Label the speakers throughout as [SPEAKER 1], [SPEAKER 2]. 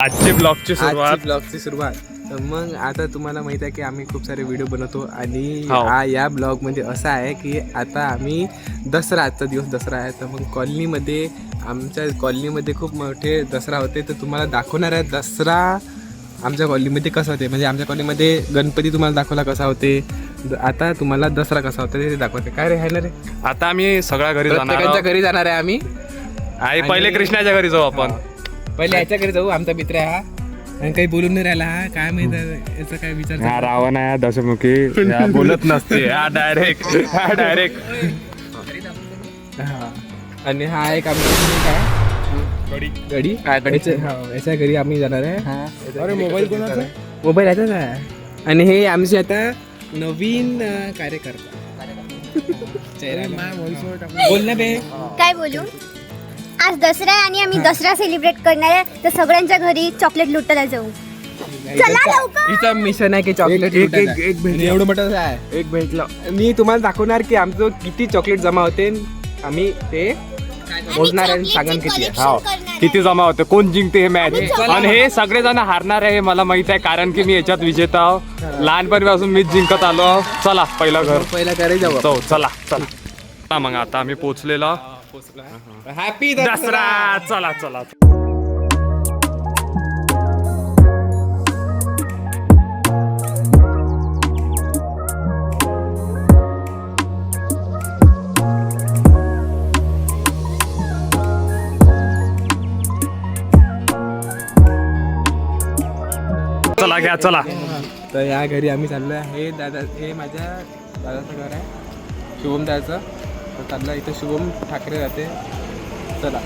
[SPEAKER 1] आजची ब्लॉगची
[SPEAKER 2] सुरुवात. मग आता तुम्हाला माहित आहे की आम्ही खूप सारे व्हिडिओ बनवतो आणि
[SPEAKER 1] हो.
[SPEAKER 2] या ब्लॉग मध्ये असं आहे की आता आम्ही आजचा दिवस दसरा आहे, तर मग आमच्या कॉलनीमध्ये खूप मोठे दसरा होते, तर तुम्हाला दाखवणार आहे दसरा आमच्या कॉलनीमध्ये कसं होते. म्हणजे आमच्या कॉलनीमध्ये गणपती तुम्हाला दाखवला कसा होते, आता तुम्हाला दसरा कसा होता ते दाखवते. काय रे आहे ना रे,
[SPEAKER 1] आता आम्ही सगळ्या घरी जाणार
[SPEAKER 2] प्रत्येकाच्या घरी जाणार आहे आम्ही.
[SPEAKER 1] आई पहिले कृष्णाच्या घरी जाऊ आपण.
[SPEAKER 2] पहिले याच्या घरी जाऊ, आमचा मित्र आहे हा आणि काही बोलून नाही राहिला हा. काय माहित याचा काय विचार.
[SPEAKER 1] हा रावण आहे, दशमुखी बोलत नसते, हा डायरेक्ट.
[SPEAKER 2] आणि हा एक आमचा गडी याच्या घरी आम्ही जाणार आहे.
[SPEAKER 1] अरे मोबाईल कोणाचा?
[SPEAKER 2] मोबाईल याचाच आहे. आणि हे आमचे आता नवीन कार्यकर्ता. बोल ना बे.
[SPEAKER 3] काय बोलू. आज दसरा आहे आणि आम्ही दसरा सेलिब्रेट करणार आहे, तर सगळ्यांच्या घरी चॉकलेट लुटायला जाऊ. चला लवकर.
[SPEAKER 2] हिचा मिशन आहे की चॉकलेट एवढं मोठं आहे. एक भेटलं. मी तुम्हाला दाखवणार की आमचं किती चॉकलेट जमा होते. आम्ही ते मोजणार आहे, सांगन किती आहे.
[SPEAKER 1] हो, किती जमा होते, कोण जिंकते हे मॅच. आणि हे सगळेजण हारणार आहे मला माहित आहे, कारण की मी याच्यात विजेता आहो. लहानपणीपासून मीच जिंकत आलो. चला पहिला
[SPEAKER 2] घरी जाऊ.
[SPEAKER 1] चला मग आता आम्ही पोहोचलेलो.
[SPEAKER 2] हॅपी
[SPEAKER 1] दसरा. चला घ्या चला.
[SPEAKER 2] तर या घरी आम्ही चाललो आहे. हे माझ्या दादाचं घर आहे, शुभम दादाचं. तर चाललं इथं शुभम ठाकरे राहते.
[SPEAKER 1] चला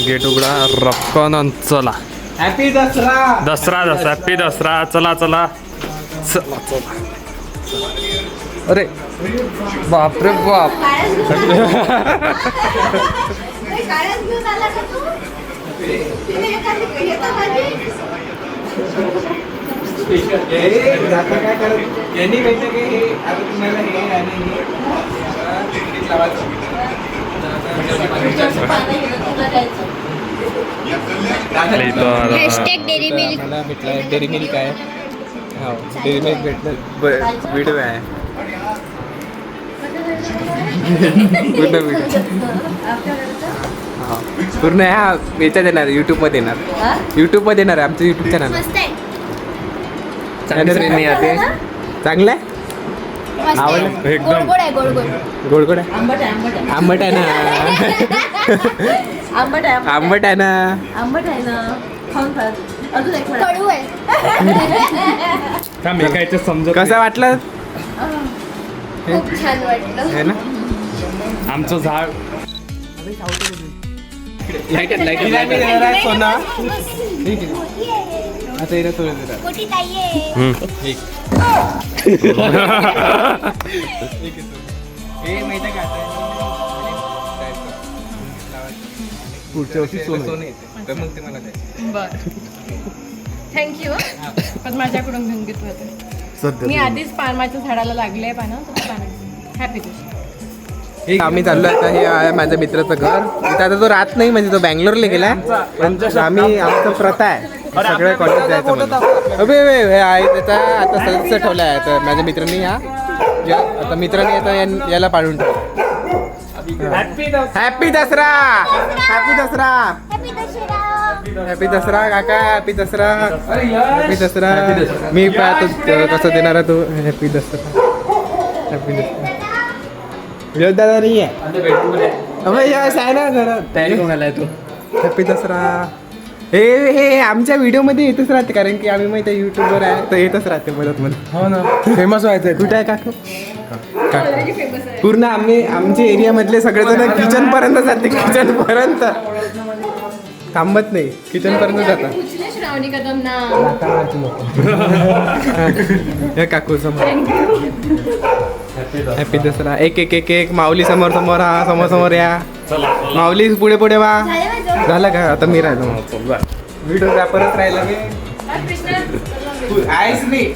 [SPEAKER 1] गेट उघडा रक्कन. चला
[SPEAKER 2] हॅपी दसरा.
[SPEAKER 1] हॅपी दसरा. चला अरे बापरे बाप.
[SPEAKER 2] काय करत यांनी माहिती की हे आता तुम्हाला हे आणि
[SPEAKER 3] डेअरी मिल्क.
[SPEAKER 2] मला भेटलं डेअरी मिल्क आहे. हो, डेअरी मिल्क भेटलं. व्हिडिओ आहे पूर्ण ह्या याच्यात येणार, युट्यूबमध्ये येणार आहे आमचं युट्यूब चॅनल.
[SPEAKER 3] मस्त आहे.
[SPEAKER 2] चांगलं आहे. आवडलं
[SPEAKER 1] एकदम
[SPEAKER 2] गोड आहे. आंबट आहे ना. आंबट आहे ना.
[SPEAKER 3] कडू आहे.
[SPEAKER 1] समजत
[SPEAKER 2] कसं वाटलं
[SPEAKER 3] खूप छान वाटलं.
[SPEAKER 2] है ना.
[SPEAKER 1] आमचं झाड.
[SPEAKER 2] सोना आता येणार सोनं देणार.
[SPEAKER 3] मोठी ताई आहे.
[SPEAKER 2] हे माहिती का आता पुढच्या वर्षी सोनं येते, तर मग ते मला द्यायचं.
[SPEAKER 4] बर थँक्यू. पण माझ्याकडून घेऊन घेतो आता. मी आधीच पानाच्या झाडाला लागले हॅपी खुशी.
[SPEAKER 2] आम्ही चाललो आता. हे आहे माझ्या मित्राचं घर. इथं आता तो राहत नाही, म्हणजे तो बँगलोरला गेला. पण आमचं प्रथा आहे सगळ्या कॉलेज जायचं म्हणून. अबे हे आहे त्याचा आता सदस्य ठेवला आहे. तर माझ्या मित्रांनी आता मित्रांनी आता याला पाडून ठेवला. हॅपी दसरा. हॅपी दसरा काका. हॅपी दसरा. मी पाहतो कसं देणार आहे तो. हॅपी दसरा. दादा नाही आहे ना जरा तयारी कोणाला तू. हॅपी दसरा. हे आमच्या व्हिडिओमध्ये येतच राहते, कारण की आम्ही माहिती आहे युट्यूबवर आहे, तर येतच राहते मदत. हो ना, फेमस व्हायचं. कुठे आहे काकू? पूर्ण आमच्या एरियामधले सगळेजण किचन पर्यंत जाते. किचन पर्यंत थांबत नाही, किचन पर्यंत जातात.
[SPEAKER 4] श्रावणी कदम ना
[SPEAKER 2] हे काकू समोर. हॅपी दसरा. एक माऊली समोर या. माऊली पुढे वा. झालं का? आता मी राहिलो. व्हिडिओ परत राहिला मी. आहेच नाही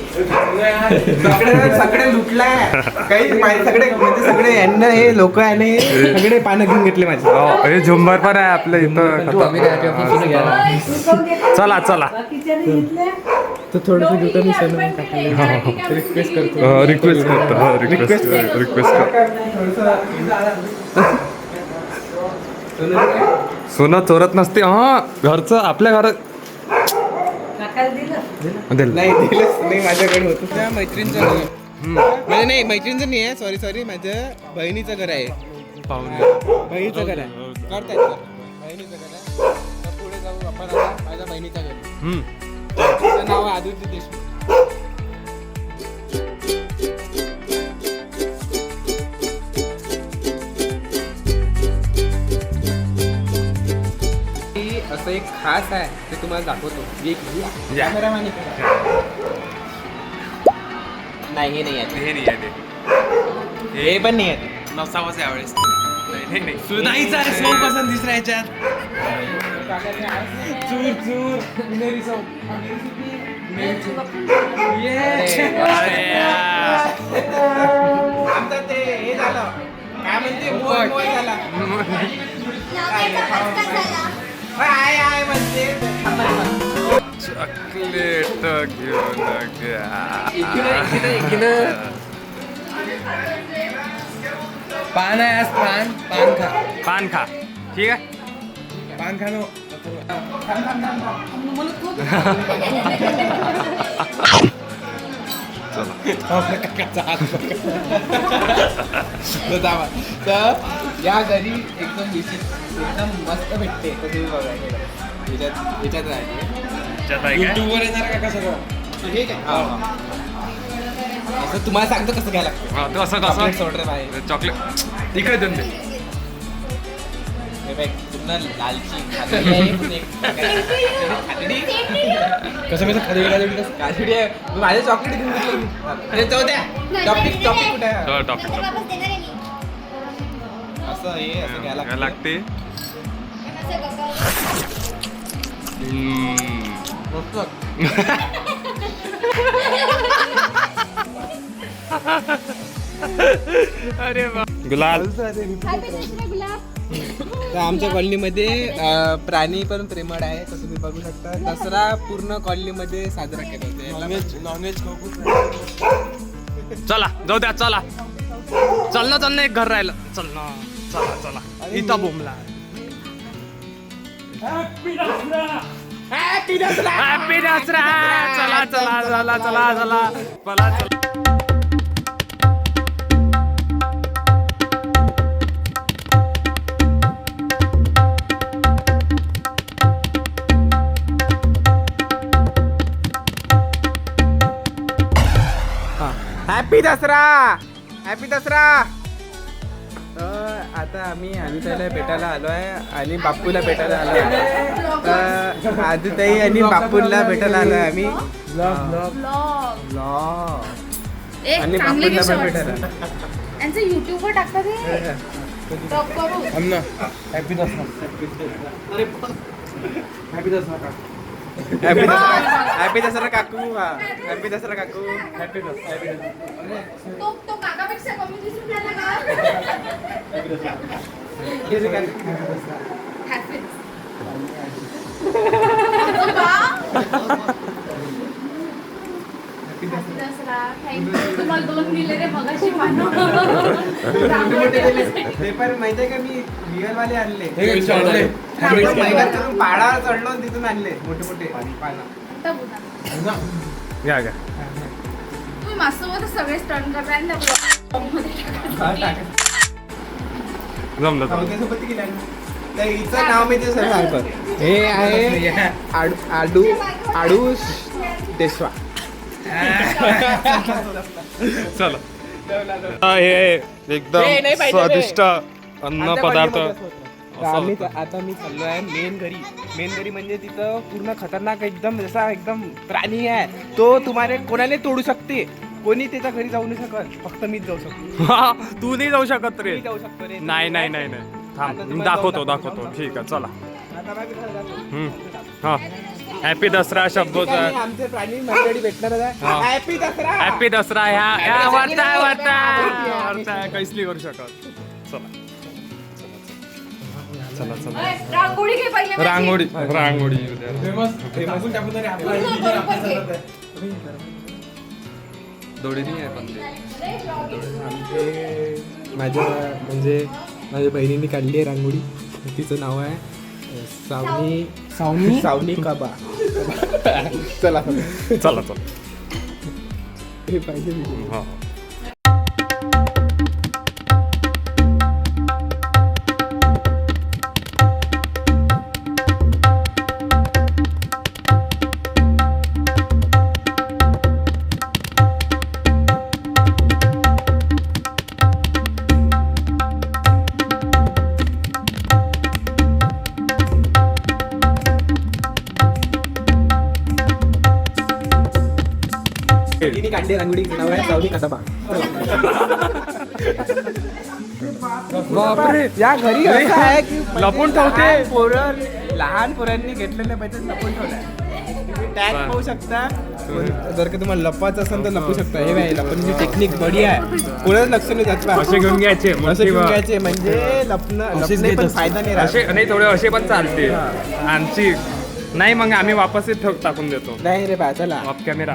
[SPEAKER 2] सगळे लुटलाय काही सगळे म्हणजे सगळे यांना हे लोक याने सगळे पानं घेऊन घेतले माझे.
[SPEAKER 1] हे झुंबर पण आहे आपलं इथं. चला चला
[SPEAKER 2] तर थोडंसं घेतो मी रिक्वेस्ट करतो.
[SPEAKER 1] रिक्वेस्ट सोनं चोरत नसते हा घरचं आपल्या घरात
[SPEAKER 2] नाही दिलंच नाही माझ्याकडे होतं. त्या मैत्रिणीचं घर म्हणजे नाही मैत्रिणीचं नाही आहे सॉरी माझ्या बहिणीचं घर आहे. बहिणीचं घर आहे करतायत सर बहिणीचं घर आहे. तर पुढे जाऊ आपण आता माझ्या बहिणीच्या घरी. तिचं नाव आहे आदित्य देशमुख. असं एक खास आहे ते तुम्हाला दाखवतो. कॅमेरामॅन नाही हे नाही आहे
[SPEAKER 1] हे नाही आहे
[SPEAKER 2] हे पण नाही आहे
[SPEAKER 1] नसावंच यावेळेस नाही
[SPEAKER 2] सुनाईचा आहे सो पसंत दिसला याच्यात चूर चूर मेरी सो आमचं ते हे झालं काय म्हणते मोय झाला आहे म्हणते
[SPEAKER 1] चॉकलेट घेऊन
[SPEAKER 2] पान आहे आज पान पान खा
[SPEAKER 1] पान खा ठीक आहे.
[SPEAKER 2] पान खा नो तर या घरी एकदम एकदम मस्त भेटते तर तुम्ही बघायला याच्यात राहते
[SPEAKER 1] युट्यूबवर
[SPEAKER 2] येणार का कसं ठीक आहे. असं तुम्हाला सांगतो कसं घ्यायला लागतं.
[SPEAKER 1] तो असं कसं
[SPEAKER 2] सोडरे बाहेर
[SPEAKER 1] चॉकलेट इकडे देऊन दे.
[SPEAKER 2] हे बघ पुन्हा लालची खादडी आहे पण एक खादडी कसं कसं खादडी आहे माझे चॉकलेट घेऊन घेतले जाऊ द्या. टॉपिक कुठे आहे
[SPEAKER 1] टॉपिक
[SPEAKER 2] असं हे असं घ्यायला
[SPEAKER 1] लागते. अरे गुलाल.
[SPEAKER 2] तर आमच्या कॉलनीमध्ये प्राणी पण प्रेमळ आहे तर तुम्ही बघू शकता. दसरा पूर्ण कॉलनीमध्ये साजरा केला जातो. नॉनव्हेज
[SPEAKER 1] चला जाऊ द्या चला चल ना एक घर राहिलं चल ना चला इथं बोंबला. हॅपी दसरा चला चला.
[SPEAKER 2] हॅपी दसरा. आता आम्ही आदिताईला भेटायला आलो आहे आणि बापूला भेटायला आलो आहे. तर आदिताई आणि बापूला भेटायला आलो आहे आम्ही आणि बापूला पण भेटायला.
[SPEAKER 3] यांचं युट्यूबवर टाकतात हे. टॉप करू.
[SPEAKER 2] हॅपी दसरा. हॅपी दसरा काकू. हॅपी दसरा काकू. हॅपी दसरा.
[SPEAKER 3] तो काकापेक्षा कमी दिसून राहिला का?
[SPEAKER 4] तुम्हाला दोन दिले रे मगाशी पानं.
[SPEAKER 2] ते पण माहितीये का मी रिअल वाले आणले पाडा चढलो तिथून आणले मोठे पानं.
[SPEAKER 1] घ्या
[SPEAKER 3] तुम्ही मास्टरवर सगळे स्टंट करताय आणि त्या ब्लॉगमध्ये
[SPEAKER 1] जमलं
[SPEAKER 2] सोबत केलं. तर हिचं नाव मी ते सर सांगतो. हे आहे आडूस देशवा.
[SPEAKER 1] चला हे एकदम स्वादिष्ट अन्न पदार्थ.
[SPEAKER 2] आता मी चाललो आहे मेन घरी म्हणजे तिथं पूर्ण खतरनाक एकदम जसा एकदम प्राणी आहे तो तुम्हाला कोणाला तोडू शकते. कोणी त्याच्या घरी जाऊ नाही शकत फक्त मीच जाऊ शकतो.
[SPEAKER 1] तू नाही जाऊ शकत रे.
[SPEAKER 2] जाऊ शकतो रे.
[SPEAKER 1] नाही थांब दाखवतो ठीक आहे चला.
[SPEAKER 2] आता
[SPEAKER 1] हा हॅपी दसरा शब्दोचा
[SPEAKER 2] आमचे प्राणी मंडळी भेटणार हॅपी दसरा.
[SPEAKER 1] हॅपी दसरा ह्या वरता काहीच नाही करू शकत. चला चला
[SPEAKER 4] रांगोळी घे पहिले माझी.
[SPEAKER 1] रांगोळी दोडी नाही आहे पण
[SPEAKER 2] माझ्या म्हणजे माझ्या बहिणीने काढली आहे रांगोळी. तिचं नाव आहे सावनी काबा. चला
[SPEAKER 1] चला
[SPEAKER 2] हे पाहिजे
[SPEAKER 1] हा.
[SPEAKER 2] तिने काढली रांगोळी. नाव आहे सावनी काबा.
[SPEAKER 1] बापरे
[SPEAKER 2] या घरी असं आहे की
[SPEAKER 1] लपून ठेवते.
[SPEAKER 2] लहान पोरांनी घेतलेल्या पैसे लपून ठेवलाय. टॅग पाहू शकता. जर का तुम्हाला लपवायचं असेल तर लपू शकता. हे आहे लपण्याची टेक्निक बढी आहे. पुढे लक्ष नाही जात.
[SPEAKER 1] असे घेऊन घ्यायचे
[SPEAKER 2] असे घेऊन घ्यायचे म्हणजे लपणे पण फायदा नाही
[SPEAKER 1] असे
[SPEAKER 2] राहत.
[SPEAKER 1] नाही थोडे असे पण चालते. आमची नाही मग आम्ही वापस टाकून देतो
[SPEAKER 2] नाही रे बा. चला
[SPEAKER 1] ऑफ कॅमेरा.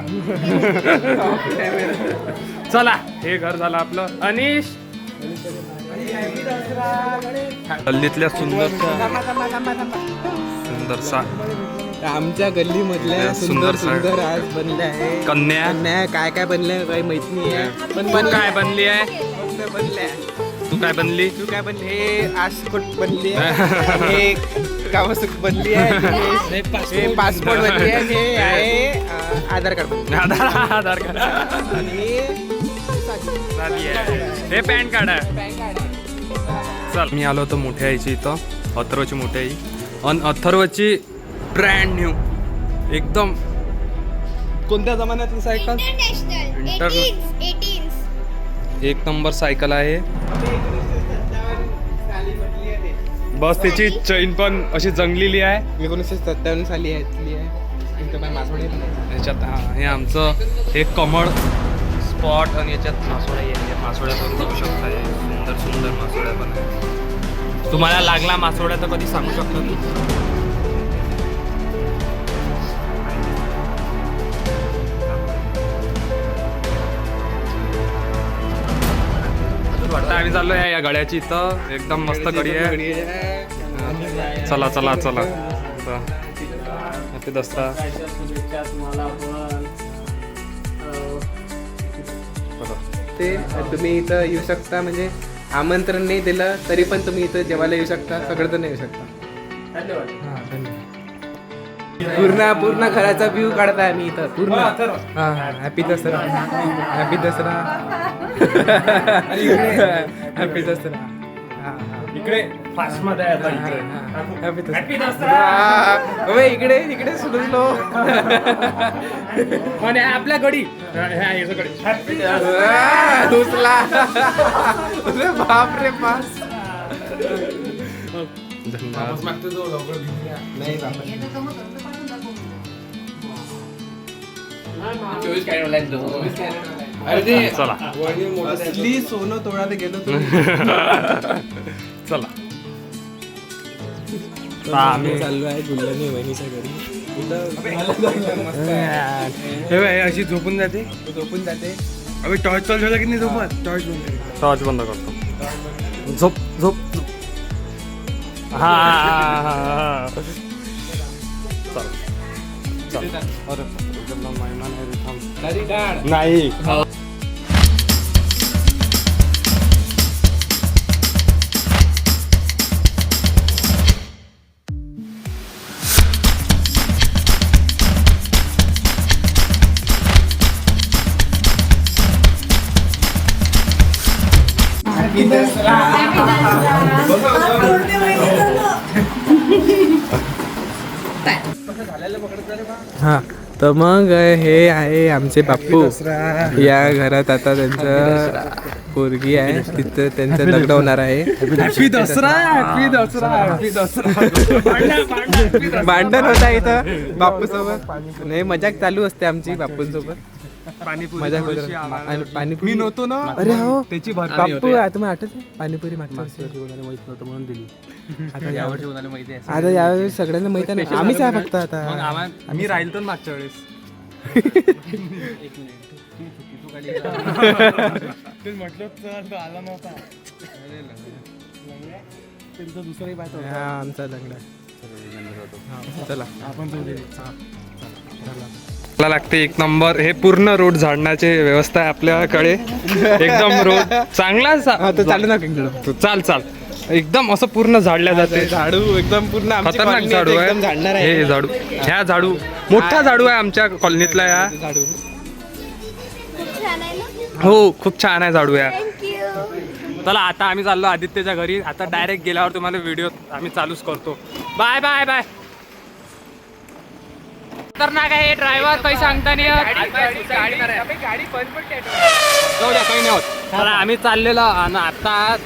[SPEAKER 1] चला हे घर झालं आपलं. अनिश गल्लीतल्या सुंदरसा
[SPEAKER 2] आमच्या गल्लीमधल्या सुंदर सुंदर आज बनले आहे
[SPEAKER 1] कन्या.
[SPEAKER 2] काय काय बनलंय काही माहित नाही आहे.
[SPEAKER 1] पण काय बनली आहे?
[SPEAKER 2] बनल्या.
[SPEAKER 1] तू काय बनली?
[SPEAKER 2] तू काय बनली? हे आसकोट बनली आहे. हे गावसुक बनली आहे. हे पासपोर्ट बनली आहे. हे आहे आधार कार्ड बनली.
[SPEAKER 1] आधार कार्ड.
[SPEAKER 2] आणि
[SPEAKER 1] हे पॅन कार्ड आहे. चल मी आलो होतो मोठ्या आईची इथं. अथर्वची मोठी आई. आणि अथर्वची ब्रँड न्यू एकदम कोणत्या जमान्यातली सायकल? एक नंबर सायकल आहे. बस त्याची चैन पण अशी जंगलेली आहे.
[SPEAKER 2] 1957 साली आहे.
[SPEAKER 1] याच्यात हे आमचं हे कमळ स्पॉट आणि याच्यात मासोळ्या आहे. मासोळ्या पण बघू शकता. हे सुंदर सुंदर मासोळ्या पण आहे. तुम्हाला लागला मासोळ्या तर कधी सांगू शकतो मी. वाटतं आम्ही चाललो आहे या गड्याची इथं. एकदम मस्त गडी आहे. चला चला चला हॅपी दसरा.
[SPEAKER 2] ते तुम्ही इथं येऊ शकता. म्हणजे आमंत्रण नाही दिलं तरी पण तुम्ही इथं जेवायला येऊ शकता. सगळं येऊ शकता. धन्यवाद. पूर्ण घराचा व्ह्यू काढताय मी इथं पूर्ण. Happy Dussehra. Happy Dussehra. Happy Dussehra.
[SPEAKER 1] इकडे फास्ट मध्ये
[SPEAKER 2] हॅपी दसरा. इकडे इकडे सुरू
[SPEAKER 1] आपल्या गडी
[SPEAKER 2] दुसला. बाप रे पास. नाही
[SPEAKER 1] चला
[SPEAKER 2] असली सोनं तोडायला गेलो तर
[SPEAKER 1] चला
[SPEAKER 2] आम्ही चाललो आहे गुल्लनी वहिनीच्या घरी.
[SPEAKER 1] अशी झोपून जाते. अबे टॉर्च चालू झाला की नाही झोपत? टॉर्च बंद करतो. झोप झोप. हा चल चल. अरे महिमान आहे. नाही
[SPEAKER 2] हा तर मग हे आहे आमचे बाप्पू. या घरात आता त्यांचं पोरगी आहे तिथं त्यांचं लग्न होणार आहे.
[SPEAKER 1] Happy Dussehra, happy Dussehra, happy Dussehra.
[SPEAKER 2] भांडण होता इथं बापू सोबत. नाही मजाक चालू असते आमची बापूंसोबत. मजाक होत आणि पाणीपुरी
[SPEAKER 1] मी नव्हतो ना.
[SPEAKER 2] अरे हो
[SPEAKER 1] त्याची
[SPEAKER 2] बापू तुम्हाला आठवत आहे? पाणीपुरी मागच्या वर्षी.
[SPEAKER 1] म्हणून दिली.
[SPEAKER 2] आता
[SPEAKER 1] यावर्षी कोणाला माहिती आहे?
[SPEAKER 2] आता यावेळी सगळ्यांना माहिती आहे ना. आम्हीच आहे फक्त आता.
[SPEAKER 1] मी राहील तर मागच्या वेळेस.
[SPEAKER 2] हा आमचा लग्न. चला
[SPEAKER 1] मला लागते एक नंबर. हे पूर्ण रोड झाडण्याची व्यवस्था आहे आपल्याकडे. एकदम रोड चांगला
[SPEAKER 2] चालू ना
[SPEAKER 1] चाल चाल एकदम असं पूर्ण झाडल्या जाते.
[SPEAKER 2] झाडू एकदम पूर्ण आमची
[SPEAKER 1] खतरनाक
[SPEAKER 2] colony
[SPEAKER 1] झाडू
[SPEAKER 2] एकदम झाडणार
[SPEAKER 1] आहे.
[SPEAKER 2] आहे
[SPEAKER 1] हे झाडू, ह्या झाडू मोठा झाडू आहे आमच्या कॉलनीतला. या
[SPEAKER 2] झाडू.
[SPEAKER 3] खूप छान आहे ना.
[SPEAKER 1] हो खूप छान आहे झाडू या.
[SPEAKER 3] थँक्यू.
[SPEAKER 1] चला आता आम्ही चाललो आदित्यच्या घरी. आता डायरेक्ट गेल्यावर तुम्हाला व्हिडिओ आम्ही चालूच करतो. Bye bye bye. खतरनाक आहे ड्रायव्हर, काही सांगता नाही येत. जाऊ द्या, काही नाही होत. चला आम्ही चाललेलो आणि आता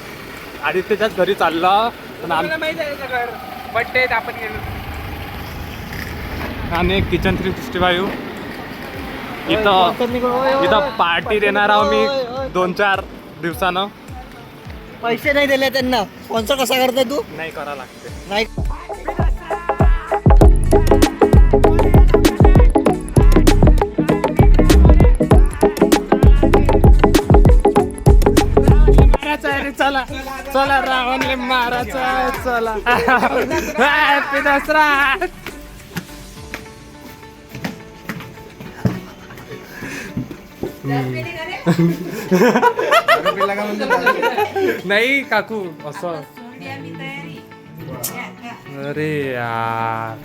[SPEAKER 1] आदित्यच्याच घरी चाललो. आणि एक किचन 365 इथं पार्टी देणार आहो मी 2-4 दिवसानं.
[SPEAKER 5] पैसे नाही दिले त्यांना. स्पॉन्सर कसा करतोय तू?
[SPEAKER 1] नाही करा लागते.
[SPEAKER 5] नाही.
[SPEAKER 1] चला चला रावणले मारायचा. चला हॅपी दसरा. नाही काकू असं. अरे यार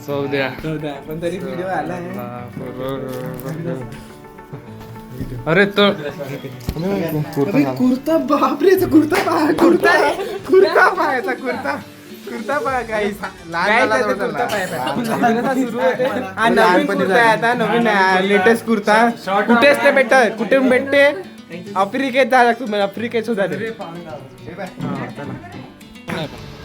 [SPEAKER 1] जाऊ द्या.
[SPEAKER 2] पण तरी व्हिडिओ आला आहे.
[SPEAKER 1] अरे तो
[SPEAKER 2] कुर्ता बापरे. कुर्ता कुर्ता कुर्ता पाहायचा. कुर्ता कुर्ता पहा काही नवीन कुर्ता आहे आता. नवीन लेटेस्ट कुर्ता. कुठेच ते भेटत. कुठे भेटते? आफ्रिकेत जा तुम्ही. आफ्रिकेत सुद्धा ते.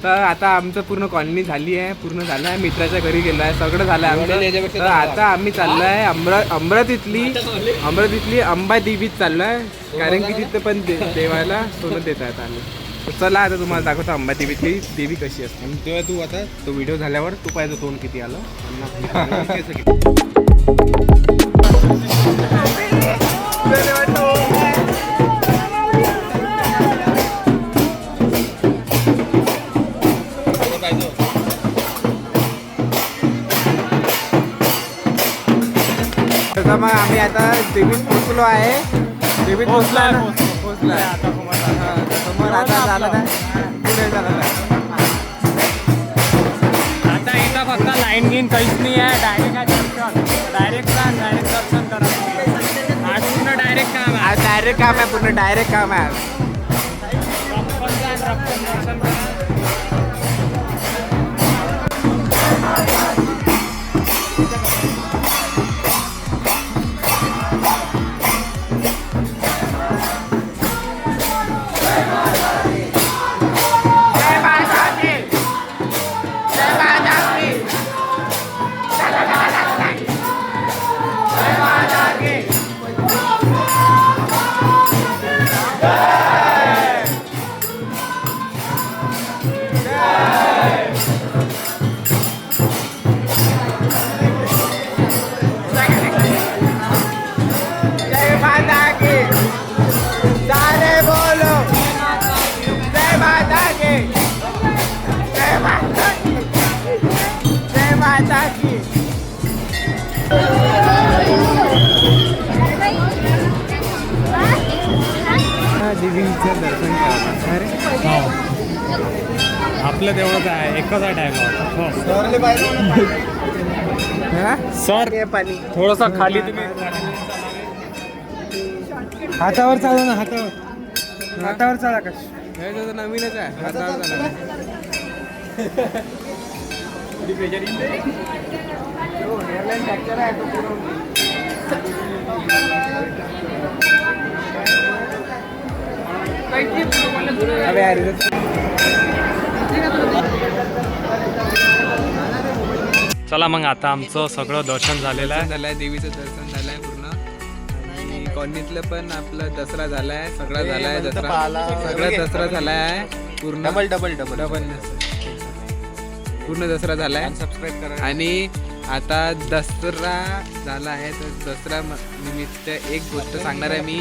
[SPEAKER 2] तर आता आमचं पूर्ण कॉलनी झाली आहे. पूर्ण झालं आहे. मित्राच्या घरी गेलो आहे. सगळं झालं आहे आमचं. तर आता आम्ही चाललो आहे अमरावतीतली अंबादेवीत चाललो आहे. कारण की तिथं पण देवाला सोनं देत आहेत आम्ही. तर चला आता तुम्हाला दाखवतो अंबादेवीतली देवी कशी असते. तेव्हा तू आता तो व्हिडिओ झाल्यावर तू पाहिजे तोंड किती आलं. मग आम्ही आता देवीत पोचलो आहे. देवीत पोचला समोर आता झालं ना. पुढे झालं ना.
[SPEAKER 1] आता इथं फक्त लाईन घेऊन काहीच नाही आहे. डायरेक्ट दर्शन करा. आज पूर्ण डायरेक्ट काम आहे.
[SPEAKER 2] डायरेक्ट काम आहे. पूर्ण डायरेक्ट काम आहे.
[SPEAKER 1] दर्शन करा.
[SPEAKER 2] देवीचं दर्शन करा.
[SPEAKER 1] आपलं तेवढंच आहे. एकच आहे टाइम.
[SPEAKER 2] सर पाणी
[SPEAKER 1] थोडस खाली तुम्ही
[SPEAKER 2] हातावर चालू ना. हातावर चाला. कश नवीनच आहे. हातावर चाला. एअरलाईन फ्रॅक्चर आहे तो. अबे यार
[SPEAKER 1] चला मग आता आमचं सगळं दर्शन झालेलं आहे.
[SPEAKER 2] झालंय, देवीचं दर्शन झालंय पूर्ण आणि कॉलनीतलं पण आपलं दसरा झालाय, सगळा झालाय दसरा, सगळा दसरा झालाय पूर्ण, डबल पूर्ण दसरा झालाय. सबस्क्राईब करा. आणि आता दसरा झाला आहे तर दसरा निमित्त एक गोष्ट सांगणार आहे मी.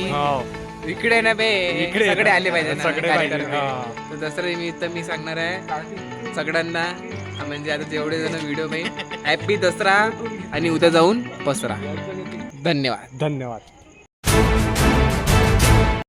[SPEAKER 2] इकडे ना बे,
[SPEAKER 1] इकडे
[SPEAKER 2] सगळे आले पाहिजे ना,
[SPEAKER 1] सगळे पाहिजे.
[SPEAKER 2] कार्यकर्ते. तर दसरा निमित्त मी सांगणार आहे सगळ्यांना, म्हणजे आता जेवढे जण व्हिडिओ पाहिजे, हॅपी दसरा आणि उद्या जाऊन पसरा. धन्यवाद.
[SPEAKER 1] धन्यवाद.